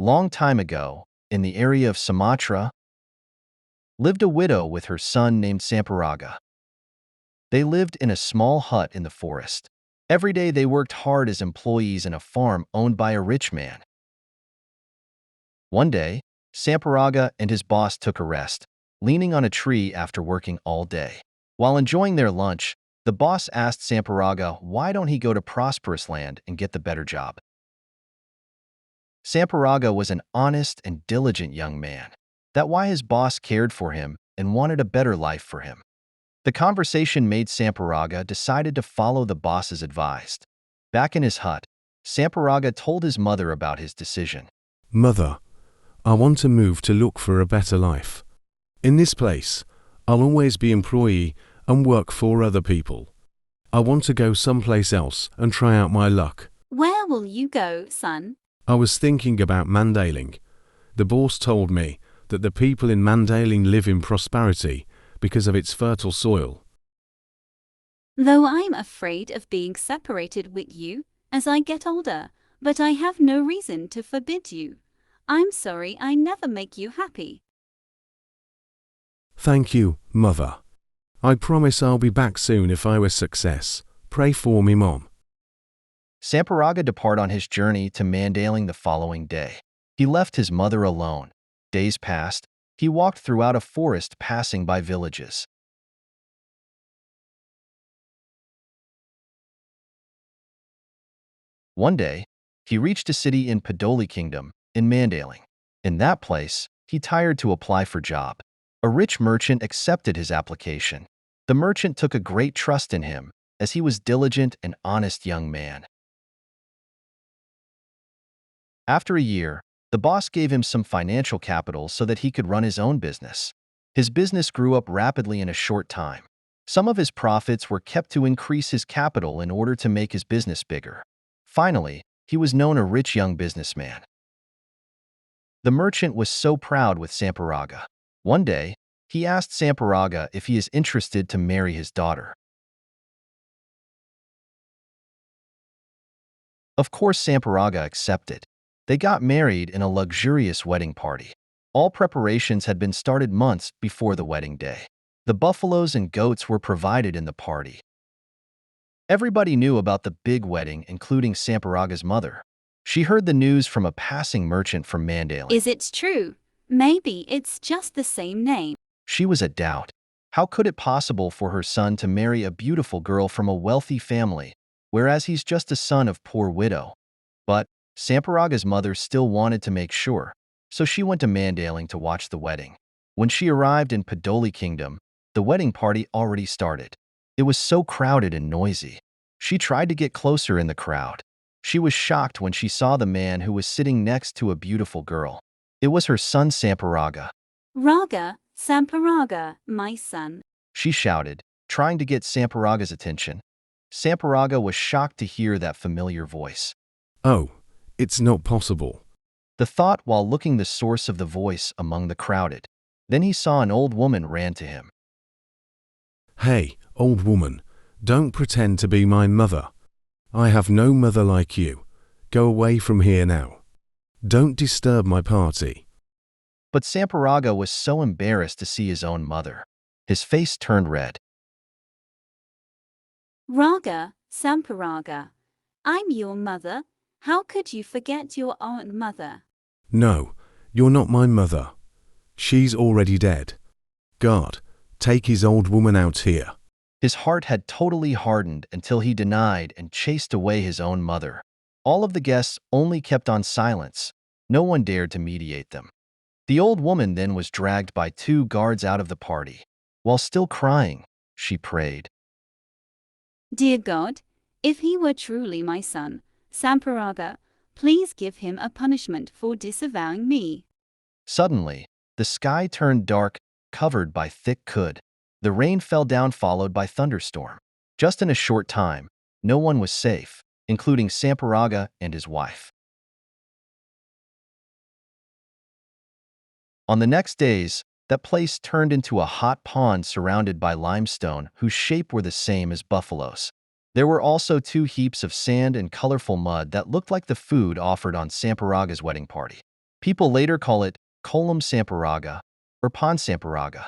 Long time ago, in the area of Sumatra, lived a widow with her son named Sampuraga. They lived in a small hut in the forest. Every day they worked hard as employees in a farm owned by a rich man. One day, Sampuraga and his boss took a rest, leaning on a tree after working all day. While enjoying their lunch, the boss asked Sampuraga why don't he go to prosperous land and get the better job. Sampuraga was an honest and diligent young man. That's why his boss cared for him and wanted a better life for him. The conversation made Sampuraga decided to follow the boss's advice. Back in his hut, Sampuraga told his mother about his decision. Mother, I want to move to look for a better life. In this place, I'll always be employee and work for other people. I want to go someplace else and try out my luck. Where will you go, son? I was thinking about Mandailing. The boss told me that the people in Mandailing live in prosperity because of its fertile soil. Though I'm afraid of being separated with you as I get older, but I have no reason to forbid you. I'm sorry I never make you happy. Thank you, Mother. I promise I'll be back soon if I was success. Pray for me, Mom. Sampuraga departed on his journey to Mandailing the following day. He left his mother alone. Days passed. He walked throughout a forest passing by villages. One day, he reached a city in Podoli Kingdom, in Mandailing. In that place, he tired to apply for job. A rich merchant accepted his application. The merchant took a great trust in him, as he was diligent and honest young man. After a year, the boss gave him some financial capital so that he could run his own business. His business grew up rapidly in a short time. Some of his profits were kept to increase his capital in order to make his business bigger. Finally, he was known a rich young businessman. The merchant was so proud with Sampuraga. One day, he asked Sampuraga if he is interested to marry his daughter. Of course, Sampuraga accepted. They got married in a luxurious wedding party. All preparations had been started months before the wedding day. The buffaloes and goats were provided in the party. Everybody knew about the big wedding, including Sampuraga's mother. She heard the news from a passing merchant from Mandailing. Is it true? Maybe it's just the same name. She was a doubt. How could it possible for her son to marry a beautiful girl from a wealthy family, whereas he's just a son of poor widow? But Sampuraga's mother still wanted to make sure, so she went to Mandailing to watch the wedding. When she arrived in Podoli Kingdom, the wedding party already started. It was so crowded and noisy. She tried to get closer in the crowd. She was shocked when she saw the man who was sitting next to a beautiful girl. It was her son Sampuraga. Raga, Sampuraga, my son. She shouted, trying to get Sampuraga's attention. Sampuraga was shocked to hear that familiar voice. Oh, it's not possible. The thought while looking the source of the voice among the crowded. Then he saw an old woman ran to him. Hey, old woman, don't pretend to be my mother. I have no mother like you. Go away from here now. Don't disturb my party. But Sampuraga was so embarrassed to see his own mother. His face turned red. Raga, Sampuraga, I'm your mother. How could you forget your own mother? No, you're not my mother. She's already dead. God, take his old woman out here. His heart had totally hardened until he denied and chased away his own mother. All of the guests only kept on silence. No one dared to mediate them. The old woman then was dragged by 2 guards out of the party. While still crying, she prayed. Dear God, if he were truly my son, Sampuraga, please give him a punishment for disavowing me. Suddenly, the sky turned dark, covered by thick cloud. The rain fell down followed by thunderstorm. Just in a short time, no one was safe, including Sampuraga and his wife. On the next days, that place turned into a hot pond surrounded by limestone whose shape were the same as buffaloes. There were also 2 heaps of sand and colorful mud that looked like the food offered on Sampuraga's wedding party. People later call it Kolam Sampuraga or Pond Sampuraga.